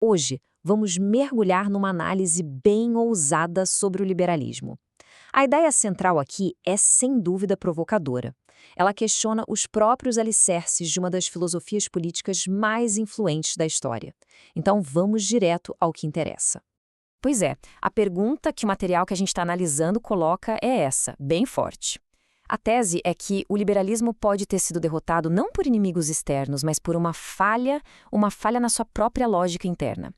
Hoje, vamos mergulhar numa análise bem ousada sobre o liberalismo. A ideia central aqui é, sem dúvida, provocadora. Ela questiona os próprios alicerces de uma das filosofias políticas mais influentes da história. Então, vamos direto ao que interessa. Pois é, a pergunta que o material que a gente está analisando coloca é essa, bem forte. A tese é que o liberalismo pode ter sido derrotado não por inimigos externos, mas por uma falha na sua própria lógica interna.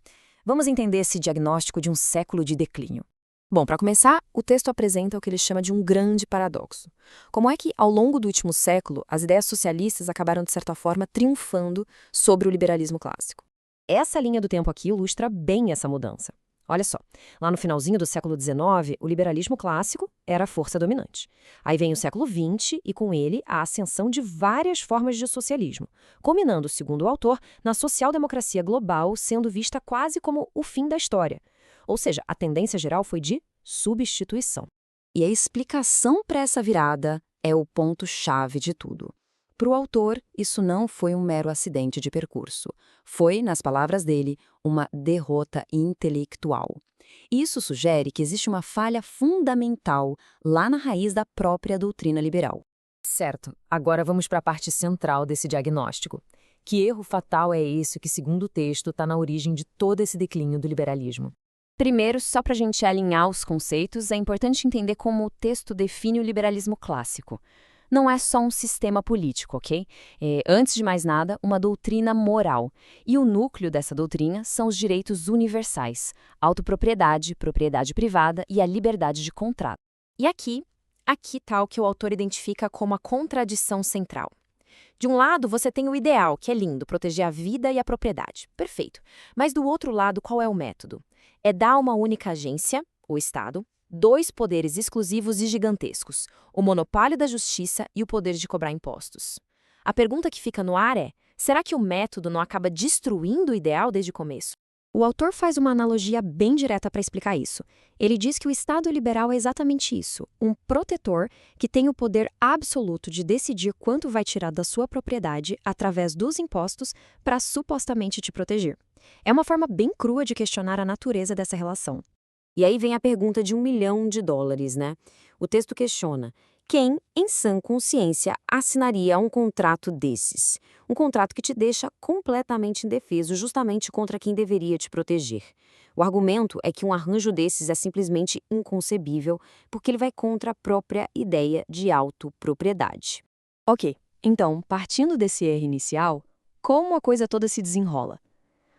Vamos entender esse diagnóstico de um século de declínio. Bom, para começar, o texto apresenta o que ele chama de um grande paradoxo. Como é que, ao longo do último século, as ideias socialistas acabaram, de certa forma, triunfando sobre o liberalismo clássico? Essa linha do tempo aqui ilustra bem essa mudança. Olha só, lá no finalzinho do século XIX, o liberalismo clássico era a força dominante. Aí vem o século XX e, com ele, a ascensão de várias formas de socialismo, culminando, segundo o autor, na social-democracia global sendo vista quase como o fim da história. Ou seja, a tendência geral foi de substituição. E a explicação para essa virada é o ponto-chave de tudo. Para o autor, isso não foi um mero acidente de percurso. Foi, nas palavras dele, uma derrota intelectual. Isso sugere que existe uma falha fundamental lá na raiz da própria doutrina liberal. Certo, agora vamos para a parte central desse diagnóstico. Que erro fatal é esse que, segundo o texto, está na origem de todo esse declínio do liberalismo? Primeiro, só para a gente alinhar os conceitos, é importante entender como o texto define o liberalismo clássico. Não é só um sistema político, ok? Antes de mais nada, uma doutrina moral. E o núcleo dessa doutrina são os direitos universais, autopropriedade, propriedade privada e a liberdade de contrato. E aqui está o que o autor identifica como a contradição central. De um lado, você tem o ideal, que é lindo, proteger a vida e a propriedade. Perfeito. Mas do outro lado, qual é o método? É dar uma única agência, o Estado, dois poderes exclusivos e gigantescos, o monopólio da justiça e o poder de cobrar impostos. A pergunta que fica no ar é, será que o método não acaba destruindo o ideal desde o começo? O autor faz uma analogia bem direta para explicar isso. Ele diz que o Estado liberal é exatamente isso, um protetor que tem o poder absoluto de decidir quanto vai tirar da sua propriedade através dos impostos para supostamente te proteger. É uma forma bem crua de questionar a natureza dessa relação. E aí vem a pergunta de $1 milhão, né? O texto questiona: quem, em sã consciência, assinaria um contrato desses? Um contrato que te deixa completamente indefeso, justamente contra quem deveria te proteger. O argumento é que um arranjo desses é simplesmente inconcebível, porque ele vai contra a própria ideia de autopropriedade. Ok, então, partindo desse erro inicial, como a coisa toda se desenrola?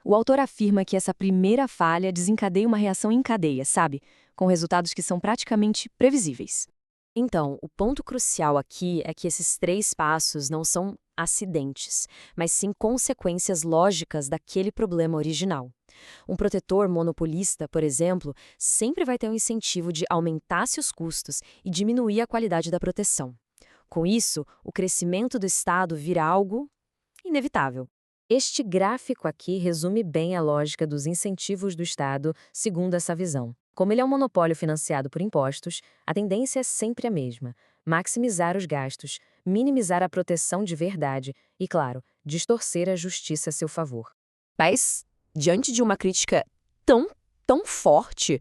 O autor afirma que essa primeira falha desencadeia uma reação em cadeia, sabe? Com resultados que são praticamente previsíveis. Então, o ponto crucial aqui é que esses 3 passos não são acidentes, mas sim consequências lógicas daquele problema original. Um protetor monopolista, por exemplo, sempre vai ter um incentivo de aumentar seus custos e diminuir a qualidade da proteção. Com isso, o crescimento do Estado vira algo inevitável. Este gráfico aqui resume bem a lógica dos incentivos do Estado, segundo essa visão. Como ele é um monopólio financiado por impostos, a tendência é sempre a mesma: maximizar os gastos, minimizar a proteção de verdade e, claro, distorcer a justiça a seu favor. Mas, diante de uma crítica tão forte,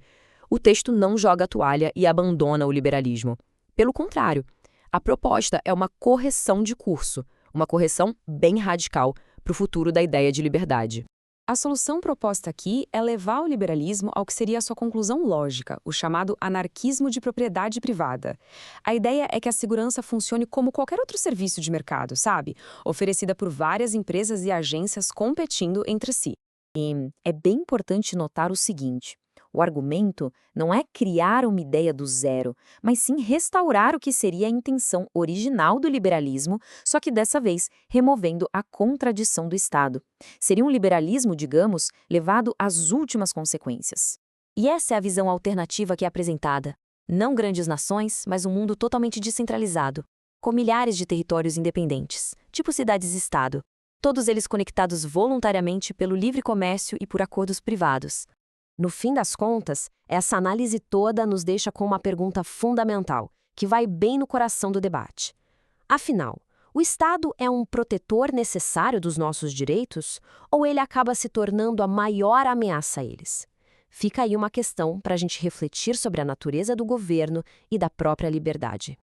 o texto não joga a toalha e abandona o liberalismo. Pelo contrário, a proposta é uma correção de curso, uma correção bem radical para o futuro da ideia de liberdade. A solução proposta aqui é levar o liberalismo ao que seria a sua conclusão lógica, o chamado anarquismo de propriedade privada. A ideia é que a segurança funcione como qualquer outro serviço de mercado, sabe? Oferecida por várias empresas e agências competindo entre si. E é bem importante notar o seguinte: o argumento não é criar uma ideia do zero, mas sim restaurar o que seria a intenção original do liberalismo, só que dessa vez removendo a contradição do Estado. Seria um liberalismo, digamos, levado às últimas consequências. E essa é a visão alternativa que é apresentada. Não grandes nações, mas um mundo totalmente descentralizado, com milhares de territórios independentes, tipo cidades-estado, todos eles conectados voluntariamente pelo livre comércio e por acordos privados. No fim das contas, essa análise toda nos deixa com uma pergunta fundamental, que vai bem no coração do debate. Afinal, O Estado é um protetor necessário dos nossos direitos ou ele acaba se tornando a maior ameaça a eles? Fica aí uma questão para a gente refletir sobre a natureza do governo e da própria liberdade.